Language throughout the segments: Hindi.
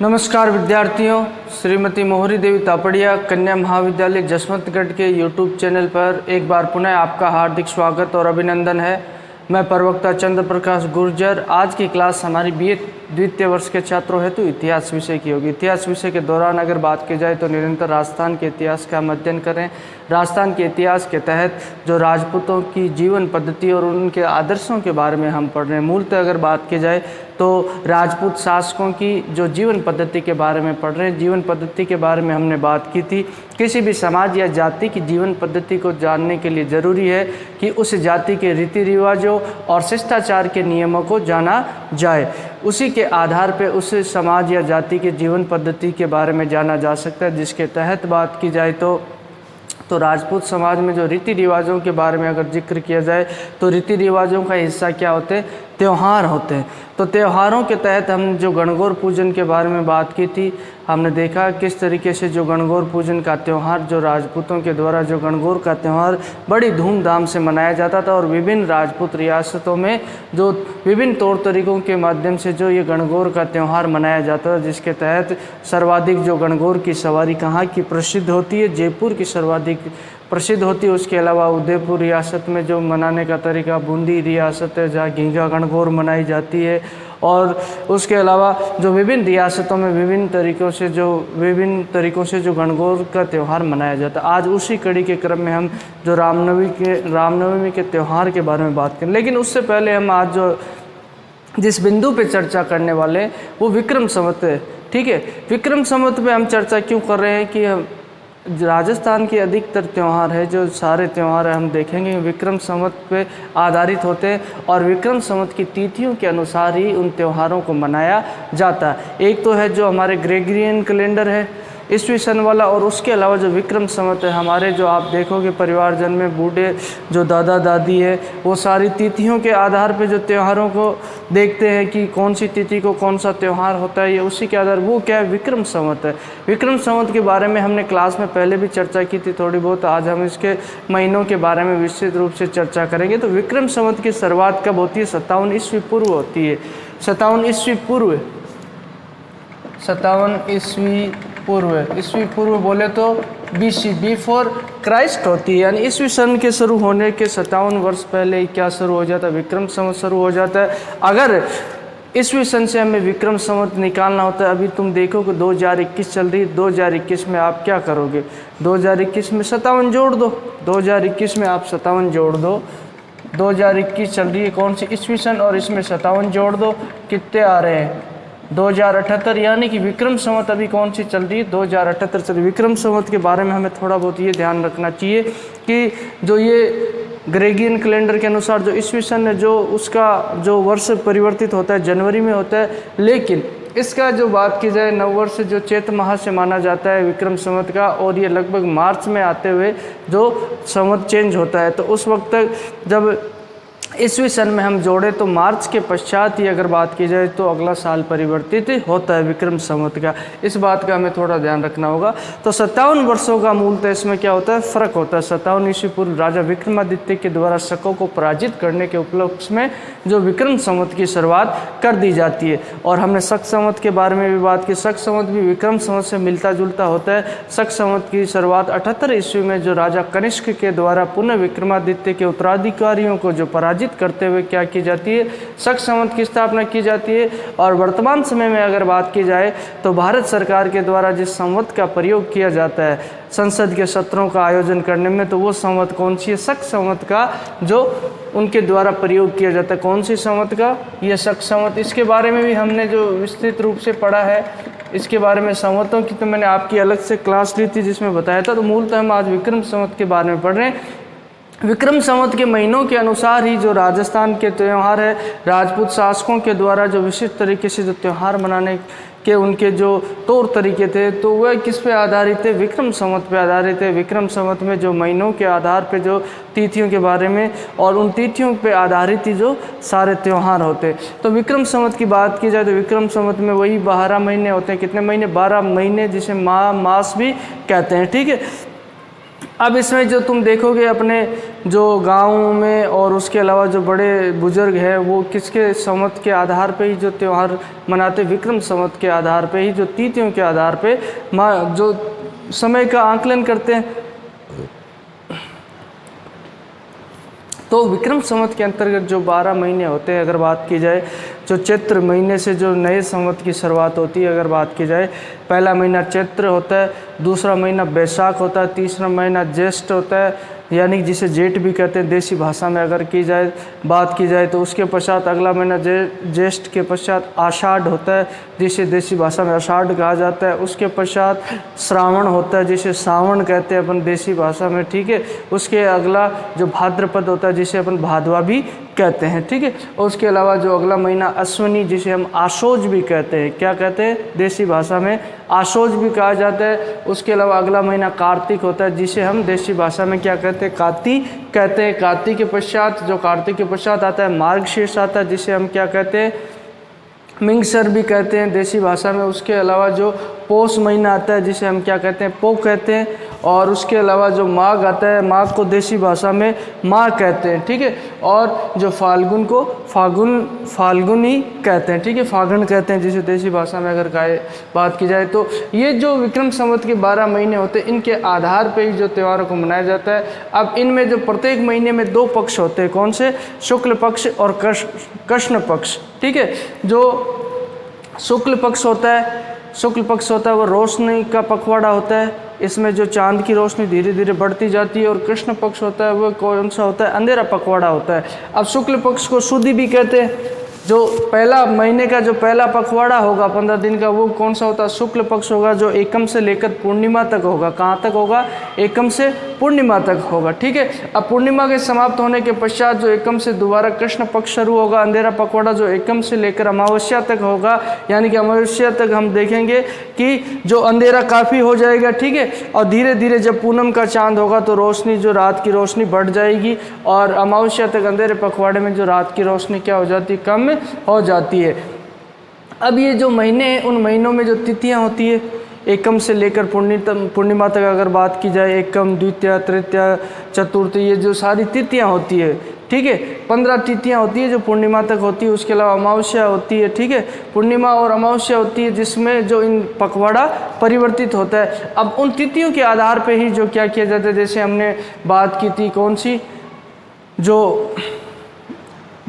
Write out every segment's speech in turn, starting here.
नमस्कार विद्यार्थियों, श्रीमती मोहरी देवी तापड़िया कन्या महाविद्यालय जसवंतगढ़ के YouTube चैनल पर एक बार पुनः आपका हार्दिक स्वागत और अभिनंदन है। मैं प्रवक्ता चंद्र प्रकाश गुर्जर। आज की क्लास हमारी BA द्वितीय वर्ष के छात्रों हेतु इतिहास विषय की होगी। इतिहास विषय के दौरान अगर बात की जाए तो निरंतर राजस्थान के इतिहास का हम अध्ययन करें। राजस्थान के इतिहास के तहत जो राजपूतों की जीवन पद्धति और उनके आदर्शों के बारे में हम पढ़ रहे हैं। मूलतः अगर बात की जाए तो राजपूत शासकों की जो जीवन पद्धति के बारे में पढ़ रहे हैं। जीवन पद्धति के बारे में हमने बात की थी। किसी भी समाज या जाति की जीवन पद्धति को जानने के लिए ज़रूरी है कि उस जाति के रीति रिवाजों और शिष्टाचार के नियमों को जाना जाए। उसी के आधार पर उस समाज या जाति के जीवन पद्धति के बारे में जाना जा सकता है। जिसके तहत बात की जाए तो राजपूत समाज में जो रीति रिवाजों के बारे में अगर जिक्र किया जाए तो रीति रिवाजों का हिस्सा क्या होते हैं? त्यौहार होते हैं। तो त्योहारों के तहत हम जो गणगौर पूजन के बारे में बात की थी, हमने देखा किस तरीके से जो गणगौर पूजन का त्यौहार, जो राजपूतों के द्वारा जो गणगौर का त्यौहार बड़ी धूमधाम से मनाया जाता था और विभिन्न राजपूत रियासतों में जो विभिन्न तौर तरीकों के माध्यम से जो ये गणगौर का त्यौहार मनाया जाता था। जिसके तहत सर्वाधिक जो गणगौर की सवारी कहाँ की प्रसिद्ध होती है? जयपुर की सर्वाधिक प्रसिद्ध होती है। उसके अलावा उदयपुर रियासत में जो मनाने का तरीका, बूंदी रियासत है जहाँ घींगा गणगौर मनाई जाती है। और उसके अलावा जो विभिन्न रियासतों में विभिन्न तरीकों से जो गणगौर का त्यौहार मनाया जाता है। आज उसी कड़ी के क्रम में हम जो रामनवमी के त्यौहार के बारे में बात करें। लेकिन उससे पहले हम आज जो जिस बिंदु पे चर्चा करने वाले हैं वो विक्रम संवत है। ठीक है, विक्रम संवत पे हम चर्चा क्यों कर रहे हैं कि राजस्थान के अधिकतर त्यौहार है, जो सारे त्यौहार हम देखेंगे विक्रम संवत पे आधारित होते हैं और विक्रम संवत की तिथियों के अनुसार ही उन त्यौहारों को मनाया जाता है। एक तो है जो हमारे ग्रेगरियन कैलेंडर है ईस्वी सन वाला, और उसके अलावा जो विक्रम संवत है हमारे जो आप देखोगे परिवारजन में बूढ़े जो दादा दादी है वो सारी तिथियों के आधार पे जो त्योहारों को देखते हैं कि कौन सी तिथि को कौन सा त्यौहार होता है, ये उसी के आधार वो क्या है? विक्रम संवत है। विक्रम संवत के बारे में हमने क्लास में पहले भी चर्चा की थी थोड़ी बहुत। आज हम इसके महीनों के बारे में विस्तृत रूप से चर्चा करेंगे। तो विक्रम संवत की शुरुआत कब होती है? 57 ईस्वी पूर्व होती है। 57 ईस्वी पूर्व, 57 ईस्वी पूर्व बोले तो BC, बिफोर क्राइस्ट होती है। यानी ईस्वी सन के शुरू होने के 57 वर्ष पहले क्या शुरू हो जाता है? विक्रम संवत शुरू हो जाता है। अगर ईस्वी सन से हमें विक्रम संवत निकालना होता है, अभी तुम देखो कि 2021 चल रही है, 2021 में आप क्या करोगे? 2021 में 57 जोड़ दो, 2021 में आप 57 जोड़ दो। 2021 चल रही है कौन सी? ईस्वी सन, और इसमें 57 जोड़ दो, कितने आ रहे हैं? 2078। यानी कि विक्रम संवत अभी कौन सी चल रही है? 2078 चल रही है। विक्रम संवत के बारे में हमें थोड़ा बहुत ये ध्यान रखना चाहिए कि जो ये ग्रेगरियन कैलेंडर के अनुसार जो ईस्वी सन है जो उसका जो वर्ष परिवर्तित होता है जनवरी में होता है। लेकिन इसका जो बात की जाए नववर्ष जो चैत्र माह से माना जाता है विक्रम संवत का, और ये लगभग मार्च में आते हुए जो संवत चेंज होता है। तो उस वक्त तक जब ईस्वी सन में हम जोड़े तो मार्च के पश्चात ही अगर बात की जाए तो अगला साल परिवर्तित होता है विक्रम संवत का। इस बात का हमें थोड़ा ध्यान रखना होगा। तो 57 वर्षों का मूलतः इसमें क्या होता है? फर्क होता है। 57 ईस्वी पूर्व राजा विक्रमादित्य के द्वारा शकों को पराजित करने के उपलक्ष्य में जो विक्रम संवत की शुरुआत कर दी जाती है। और हमने शक संवत के बारे में भी बात की। शक संवत भी विक्रम संवत से मिलता जुलता होता है। शक संवत की शुरुआत 78 ईस्वी में जो राजा कनिष्क के द्वारा पुनः विक्रमादित्य के उत्तराधिकारियों को जो पराजित करते हुए क्या की जाती है? शक संवत की स्थापना की जाती है। और वर्तमान समय में अगर बात की जाए तो भारत सरकार के द्वारा जिस संवत का प्रयोग किया जाता है संसद के सत्रों का आयोजन करने में, तो वो संवत कौन सी है? शक संवत का जो उनके द्वारा प्रयोग किया जाता है। कौन सी संवत का? ये शक संवत। इसके बारे में भी हमने जो विस्तृत रूप से पढ़ा है, इसके बारे में संवतों की तो मैंने आपकी अलग से क्लास ली थी जिसमें बताया था। तो मूलतः हम आज विक्रम संवत के बारे में पढ़ रहे हैं। विक्रम संवत के महीनों के अनुसार ही जो राजस्थान के त्यौहार है राजपूत शासकों के द्वारा जो विशिष्ट तरीके से जो त्यौहार मनाने के उनके जो तौर तरीके थे तो वह किस पे आधारित थे? विक्रम संवत पे आधारित है। विक्रम संवत में जो महीनों के आधार पे जो तिथियों के बारे में और उन तिथियों पे आधारित ही जो सारे त्यौहार होते। तो विक्रम संवत की बात की जाए तो विक्रम संवत में वही 12 महीने होते हैं। कितने महीने? 12 महीने, जिसे मास भी कहते हैं। ठीक है। अब इसमें जो तुम देखोगे अपने जो गाँव में और उसके अलावा जो बड़े बुजुर्ग हैं वो किसके संवत के आधार पे ही जो त्यौहार मनाते, विक्रम संवत के आधार पे ही, जो तिथियों के आधार पे जो समय का आकलन करते हैं। तो विक्रम संवत के अंतर्गत जो 12 महीने होते हैं, अगर बात की जाए, जो चैत्र महीने से जो नए संवत की शुरुआत होती है, अगर बात की जाए, पहला महीना चैत्र होता है, दूसरा महीना बैसाख होता है, तीसरा महीना ज्येष्ठ होता है, यानी जिसे जेठ भी कहते हैं देसी भाषा में अगर की जाए, बात की जाए तो उसके पश्चात अगला महीना ज्येष्ठ के पश्चात आषाढ़ होता है, जिसे देसी भाषा में आषाढ़ कहा जाता है। उसके पश्चात श्रावण होता है, जिसे सावन कहते हैं अपन देसी भाषा में, ठीक है। उसके अगला जो भाद्रपद होता है, जिसे अपन भादवा भी कहते हैं, ठीक है। और उसके अलावा जो अगला महीना अश्विनी, जिसे हम आशोज भी कहते हैं, क्या कहते हैं देसी भाषा में, आशोज भी कहा जाता है। उसके अलावा अगला महीना कार्तिक होता है, जिसे हम देसी भाषा में क्या कहते हैं, कार्तिक कहते हैं। कार्तिक के पश्चात, जो कार्तिक के पश्चात आता है, मार्गशीर्ष आता है, जिसे हम क्या कहते हैं, मिंगसर भी कहते हैं देसी भाषा में। उसके अलावा जो पौष महीना आता है, जिसे हम क्या कहते हैं, पो कहते हैं। और उसके अलावा जो माघ आता है, माघ को देसी भाषा में माघ कहते हैं, ठीक है। और जो फाल्गुन को फाल्गुनी कहते हैं, ठीक है, फागुन कहते हैं, जिसे देसी भाषा में अगर बात की जाए। तो ये जो विक्रम संवत के 12 महीने होते हैं, इनके आधार पर ही जो त्योहारों को मनाया जाता है। अब इनमें जो प्रत्येक महीने में 2 पक्ष होते हैं, कौन से, शुक्ल पक्ष और कृष्ण पक्ष, ठीक है। जो शुक्ल पक्ष होता है वो रोशनी का पखवाड़ा होता है, इसमें जो चांद की रोशनी धीरे धीरे बढ़ती जाती है। और कृष्ण पक्ष होता है वो कौन सा होता है, अंधेरा पखवाड़ा होता है। अब शुक्ल पक्ष को शुद्धि भी कहते हैं। जो पहला महीने का जो पहला पखवाड़ा होगा 15 दिन का, वो कौन सा होता है, शुक्ल पक्ष होगा, जो एकम से लेकर पूर्णिमा तक होगा। कहाँ तक होगा, एकम से पूर्णिमा तक होगा, ठीक है। अब पूर्णिमा के समाप्त होने के पश्चात जो एकम से दोबारा कृष्ण पक्ष शुरू होगा, अंधेरा पखवाड़ा, जो एकम से लेकर अमावस्या तक होगा। यानी कि अमावस्या तक हम देखेंगे कि जो अंधेरा काफ़ी हो जाएगा, ठीक है। और धीरे धीरे जब पूनम का चांद होगा तो रोशनी, जो रात की रोशनी बढ़ जाएगी। और अमावस्या तक अंधेरे पखवाड़े में जो रात की रोशनी क्या हो जाती है, कम हो जाती है। अब ये जो महीने हैं, उन महीनों में जो तिथियां होती है, एकम से लेकर पूर्णिमा तक अगर बात की जाए, एकम, द्वितीया, तृतीया, चतुर्थी, ये जो सारी तिथियां होती है, ठीक है, 15 तिथियां होती है जो पूर्णिमा तक होती है। उसके अलावा अमावस्या होती है, ठीक है, पूर्णिमा और अमावस्या होती है, जिसमें जो इन पखवाड़ा परिवर्तित होता है। अब उन तिथियों के आधार पर ही जो क्या किया जाता है, जैसे हमने बात की थी, कौन सी, जो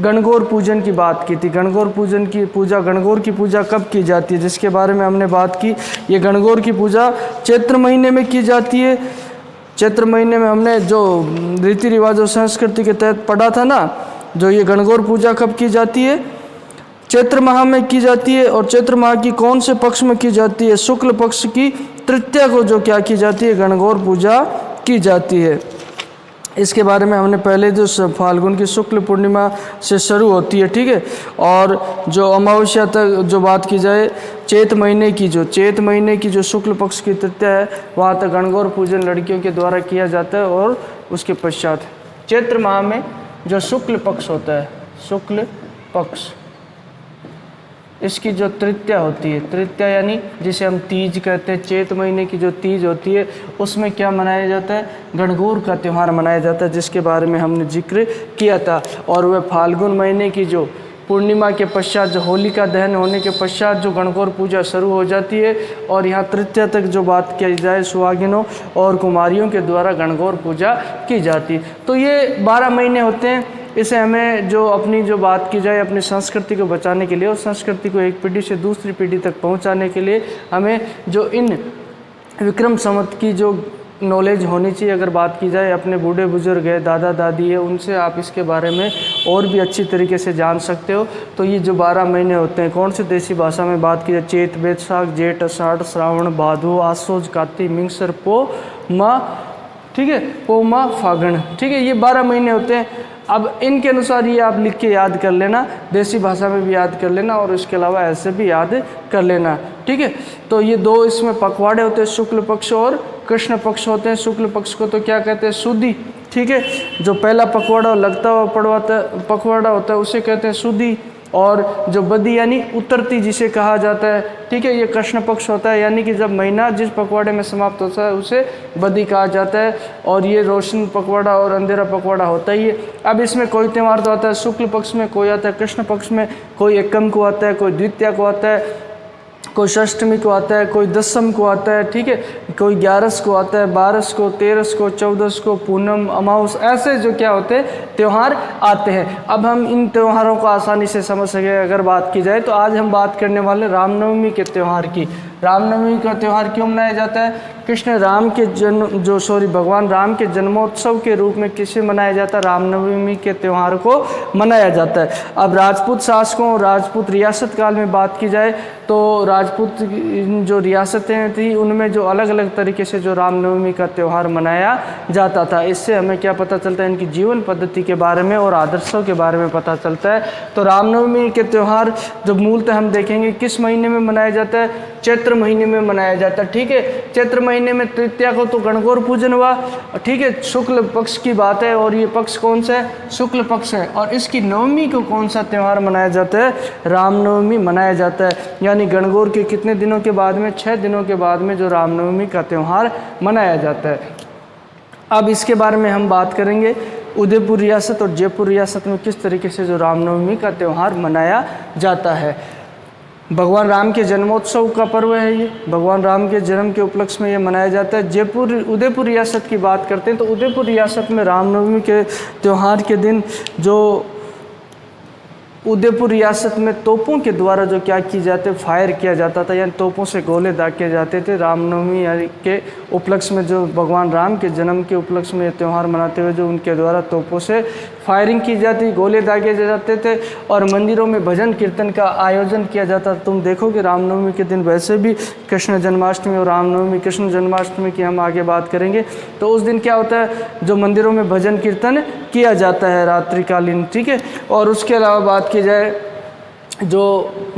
गणगौर पूजन की बात की थी। गणगौर की पूजा कब की जाती है, जिसके बारे में हमने बात की। ये गणगौर की पूजा चैत्र महीने में की जाती है। चैत्र महीने में हमने जो रीति रिवाज और संस्कृति के तहत पढ़ा था ना, जो ये गणगौर पूजा कब की जाती है, चैत्र माह में की जाती है। और चैत्र माह की कौन से पक्ष में की जाती है, शुक्ल पक्ष की तृतीया को जो क्या की जाती है, गणगौर पूजा की जाती है। इसके बारे में हमने पहले जो फाल्गुन की शुक्ल पूर्णिमा से शुरू होती है, ठीक है। और जो अमावस्या तक जो बात की जाए, चैत महीने की जो शुक्ल पक्ष की तृतीया है, वहाँ तक गणगौर पूजन लड़कियों के द्वारा किया जाता है। और उसके पश्चात चैत्र माह में जो शुक्ल पक्ष होता है, शुक्ल पक्ष, इसकी जो तृतीया होती है, तृतीया यानी जिसे हम तीज कहते हैं, चैत महीने की जो तीज होती है, उसमें क्या मनाया जाता है, गणगौर का त्यौहार मनाया जाता है, जिसके बारे में हमने जिक्र किया था। और वह फाल्गुन महीने की जो पूर्णिमा के पश्चात, जो होलिका दहन होने के पश्चात जो गणगौर पूजा शुरू हो जाती है। और यहाँ तृतीया तक जो बात की जाए, सुहागिनों और कुमारियों के द्वारा गणगौर पूजा की जाती है। तो ये 12 महीने होते हैं। इसे हमें जो अपनी जो बात की जाए, अपनी संस्कृति को बचाने के लिए और संस्कृति को एक पीढ़ी से दूसरी पीढ़ी तक पहुंचाने के लिए हमें जो इन विक्रम संवत की जो नॉलेज होनी चाहिए। अगर बात की जाए, अपने बूढ़े बुजुर्ग है, दादा दादी है, उनसे आप इसके बारे में और भी अच्छी तरीके से जान सकते हो। तो ये जो 12 महीने होते हैं, कौन से देसी भाषा में बात की जाए, चैत, बैसाख, जेठ, आषाढ़, श्रावण, भादो, आश्वज, कार्तिक, मिंगसर, पो, माह, ठीक है, पो, माह, फागण, ठीक है, ये 12 महीने होते हैं। अब इनके अनुसार ये आप लिख के याद कर लेना, देसी भाषा में भी याद कर लेना और इसके अलावा ऐसे भी याद कर लेना, ठीक है। तो ये 2 इसमें पखवाड़े होते हैं, शुक्ल पक्ष और कृष्ण पक्ष होते हैं। शुक्ल पक्ष को तो क्या कहते हैं, शुद्धि, ठीक है। जो पहला पखवाड़ा लगता हुआ पखवाड़ा होता है उसे कहते हैं शुद्धि। और जो बदी यानी उतरती जिसे कहा जाता है, ठीक है, ये कृष्ण पक्ष होता है, यानी कि जब महीना जिस पखवाड़े में समाप्त होता है उसे बदी कहा जाता है। और ये रोशन पखवाड़ा और अंधेरा पखवाड़ा होता ही है। अब इसमें कोई त्यौहार तो आता है शुक्ल पक्ष में, कोई आता है कृष्ण पक्ष में, कोई एकम को आता है, कोई द्वितीया को आता है, कोई षष्टमी को आता है, कोई दशम को आता है, ठीक है, कोई 11 को आता है, 12 को, 13 को, 14 को, पूनम, अमावस, ऐसे जो क्या होते हैं त्यौहार आते हैं। अब हम इन त्योहारों को आसानी से समझ सके अगर बात की जाए तो आज हम बात करने वाले रामनवमी के त्यौहार की। रामनवमी का त्यौहार क्यों मनाया जाता है? कृष्ण राम के भगवान राम के जन्मोत्सव के रूप में किसे मनाया जाता है? रामनवमी के त्यौहार को मनाया जाता है। अब राजपूत शासकों, राजपूत रियासत काल में बात की जाए तो राजपूत जो रियासतें थी उनमें जो अलग अलग तरीके से जो रामनवमी का त्यौहार मनाया जाता था। इससे हमें क्या पता चलता है? इनकी जीवन पद्धति के बारे में और आदर्शों के बारे में पता चलता है। तो रामनवमी के त्यौहार जो मूलतः हम देखेंगे किस महीने में मनाया जाता है? चैत्र महीने में मनाया जाता है, ठीक है। चैत्र महीने में तृतीया को तो गणगौर पूजन हुआ, ठीक है, शुक्ल पक्ष की बात है। और ये पक्ष कौन सा है? शुक्ल पक्ष है। और इसकी नवमी को कौन सा त्यौहार मनाया जाता है? रामनवमी मनाया जाता है। यानी गणगौर के कितने दिनों के बाद में? 6 दिनों के बाद में जो रामनवमी का त्यौहार मनाया जाता है। अब इसके बारे में हम बात करेंगे उदयपुर रियासत और जयपुर रियासत में किस तरीके से जो रामनवमी का त्यौहार मनाया जाता है। भगवान राम के जन्मोत्सव का पर्व है ये, भगवान राम के जन्म के उपलक्ष्य में ये मनाया जाता है। उदयपुर रियासत की बात करते हैं तो उदयपुर रियासत में रामनवमी के त्यौहार के दिन जो उदयपुर रियासत में तोपों के द्वारा जो क्या की जाते, फायर किया जाता था, यानी तोपों से गोले दागे जाते थे। रामनवमी के उपलक्ष्य में जो भगवान राम के जन्म के उपलक्ष्य में त्यौहार मनाते हुए जो उनके द्वारा तोपों से फायरिंग की जाती, गोले दागे जाते थे और मंदिरों में भजन कीर्तन का आयोजन किया जाता। तुम देखो कि रामनवमी के दिन वैसे भी कृष्ण जन्माष्टमी और रामनवमी, कृष्ण जन्माष्टमी की हम आगे बात करेंगे, तो उस दिन क्या होता है? जो मंदिरों में भजन कीर्तन किया जाता है रात्रिकालीन, ठीक है। और उसके अलावा बात की जाए जो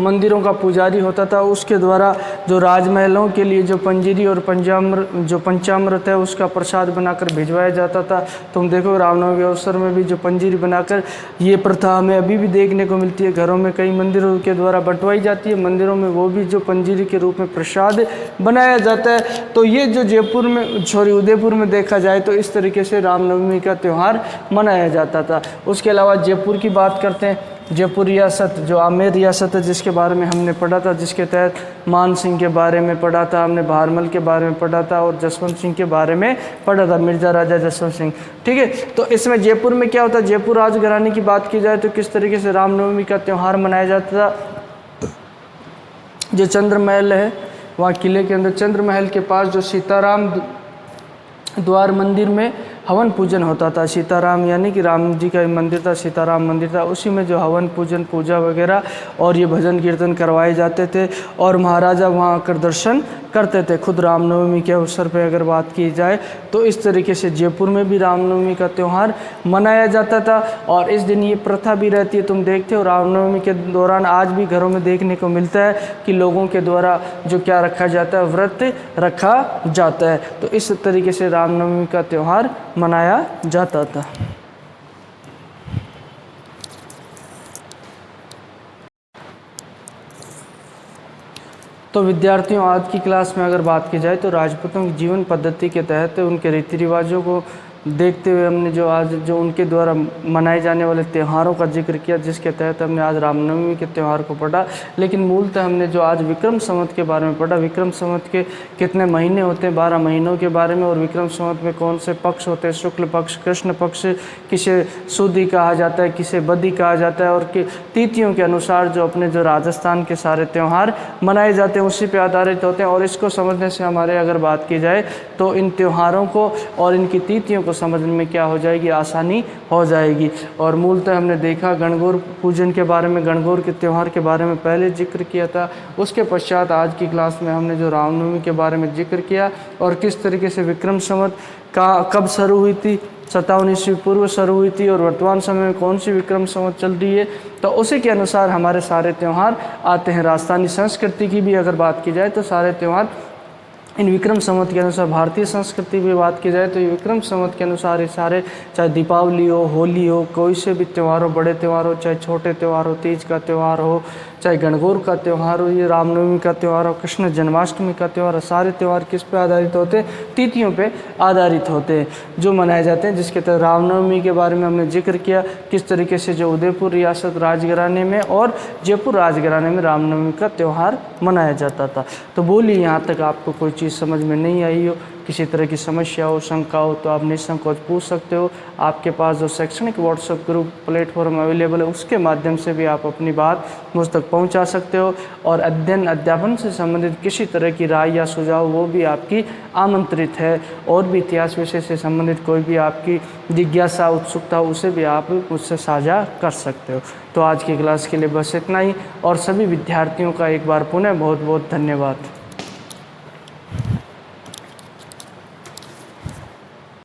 मंदिरों का पुजारी होता था उसके द्वारा जो राजमहलों के लिए जो पंजीरी और पंचामृत है उसका प्रसाद बनाकर भिजवाया जाता था। तुम देखो रामनवमी के अवसर में भी जो पंजीरी बनाकर, ये प्रथा हमें अभी भी देखने को मिलती है। घरों में कई मंदिरों के द्वारा बंटवाई जाती है, मंदिरों में वो भी जो पंजीरी के रूप में प्रसाद बनाया जाता है। तो ये जो उदयपुर में देखा जाए तो इस तरीके से रामनवमी का त्यौहार मनाया जाता था। उसके अलावा जयपुर की बात करते हैं। जयपुर रियासत जो आमेर रियासत है जिसके बारे में हमने पढ़ा था, जिसके तहत मान सिंह के बारे में पढ़ा था हमने, भारमल के बारे में पढ़ा था और जसवंत सिंह के बारे में पढ़ा था, मिर्जा राजा जसवंत सिंह, ठीक है। तो इसमें जयपुर में क्या होता है? जयपुर राजघराने की बात की जाए तो किस तरीके से रामनवमी का त्यौहार मनाया जाता था। जो चंद्र महल है वहाँ किले के अंदर चंद्र महल के पास जो सीताराम द्वार मंदिर में हवन पूजन होता था। सीताराम यानी कि राम जी का मंदिर था, सीताराम मंदिर था, उसी में जो हवन पूजन पूजा वगैरह और ये भजन कीर्तन करवाए जाते थे और महाराजा वहाँ आकर दर्शन करते थे। खुद रामनवमी के अवसर पर अगर बात की जाए तो इस तरीके से जयपुर में भी रामनवमी का त्यौहार मनाया जाता था। और इस दिन ये प्रथा भी रहती है, तुम देखते हो रामनवमी के दौरान आज भी घरों में देखने को मिलता है कि लोगों के द्वारा जो क्या रखा जाता है, व्रत रखा जाता है। तो इस तरीके से रामनवमी का त्यौहार मनाया जाता था। तो विद्यार्थियों, आज की क्लास में अगर बात की जाए तो राजपूतों की जीवन पद्धति के तहत उनके रीति रिवाजों को देखते हुए हमने जो उनके द्वारा मनाए जाने वाले त्योहारों का जिक्र किया, जिसके तहत हमने आज रामनवमी के त्यौहार को पढ़ा। लेकिन मूलतः हमने जो आज विक्रम संवत के बारे में पढ़ा, विक्रम संवत के कितने महीने होते हैं, 12 महीनों के बारे में, और विक्रम संवत में कौन से पक्ष होते हैं, शुक्ल पक्ष, कृष्ण पक्ष, किसे सुदी कहा जाता है, किसे बदी कहा जाता है, और कि तिथियों के अनुसार जो अपने जो राजस्थान के सारे त्यौहार मनाए जाते हैं उसी पर आधारित होते हैं। और इसको समझने से हमारे अगर बात की जाए तो इन त्योहारों को और इनकी तिथियों को समझने में क्या हो जाएगी, आसानी हो जाएगी। और मूलतः हमने देखा गणगौर पूजन के बारे में, गणगौर के त्यौहार के बारे में पहले जिक्र किया था। उसके पश्चात आज की क्लास में हमने जो रामनवमी के बारे में जिक्र किया और किस तरीके से विक्रम संवत का कब शुरू हुई थी, 57 ईस्वी पूर्व शुरू हुई थी, और वर्तमान समय में कौन सी विक्रम संवत चल रही है, तो उसी के अनुसार हमारे सारे त्यौहार आते हैं। राजस्थानी संस्कृति की भी अगर बात की जाए तो सारे त्यौहार इन विक्रम संवत के अनुसार भारतीय संस्कृति की बात की जाए तो ये विक्रम संवत के अनुसार ये सारे, चाहे दीपावली हो, होली हो, कोई से भी त्यौहार हो, बड़े त्यौहार हो, चाहे छोटे त्यौहार हो, तीज का त्यौहार हो, चाहे गणगौर का त्यौहार हो, ये रामनवमी का त्यौहार हो, कृष्ण जन्माष्टमी का त्यौहार हो, सारे त्यौहार किस पे आधारित होते हैं? तिथियों पे आधारित होते हैं जो मनाए जाते हैं। जिसके तहत रामनवमी के बारे में हमने जिक्र किया, किस तरीके से जो उदयपुर रियासत राजघराने में और जयपुर राजघराने में रामनवमी का त्यौहार मनाया जाता था। तो बोलिए यहाँ तक आपको कोई चीज़ समझ में नहीं आई हो, किसी तरह की समस्या हो, शंका हो, तो आप निसंकोच पूछ सकते हो। आपके पास जो शैक्षणिक व्हाट्सएप ग्रुप प्लेटफॉर्म अवेलेबल है उसके माध्यम से भी आप अपनी बात मुझ तक पहुंचा सकते हो। और अध्ययन अध्यापन से संबंधित किसी तरह की राय या सुझाव वो भी आपकी आमंत्रित है। और भी इतिहास विषय से संबंधित कोई भी आपकी जिज्ञासा, उत्सुकता, उसे भी आप मुझसे साझा कर सकते हो। तो आज की क्लास के लिए बस इतना ही, और सभी विद्यार्थियों का एक बार पुनः बहुत बहुत धन्यवाद।